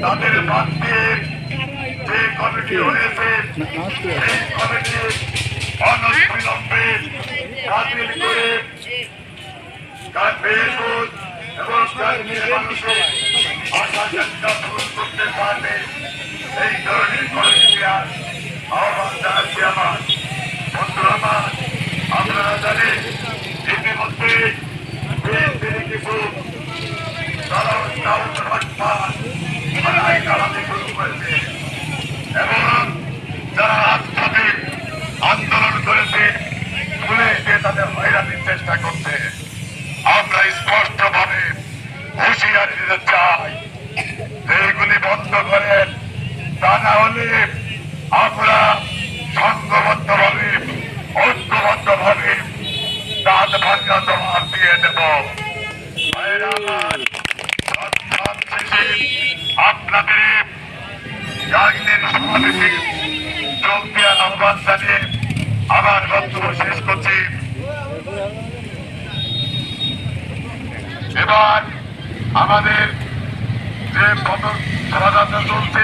তাদের বাদ দিয়ে যে কমিটি হয়েছে সেই কমিটি অনবিলম্বে বাতিল করে ফেসবুক এবং মানুষের আশা পূরণ করতে পারবে এই ধরনের কমিটি আহ্বান জানাচ্ছি। আমার বন্ধুরা আমার, আপনারা জানেন ইতিমধ্যে কিছু এবং যারা রাজপথে আন্দোলন করেছে পুলিশকে তাদের হয়রানির চেষ্টা করছে। আমরা স্পষ্ট ভাবে হুঁশিয়ারি দিতে চাই, এইগুলি বন্ধ করেন, তা না হলে আমরা সংঘবদ্ধ ভাবে ঐক্যবদ্ধ ভাবে দাঁত ভাঙা জবাব দিয়ে দেব। আপনাদের সমাবেশে যোগ দেওয়ার আহ্বান জানিয়ে আবার বক্তব্য শেষ করছি। এবার আমাদের যে শোভাযাত্রা চলছে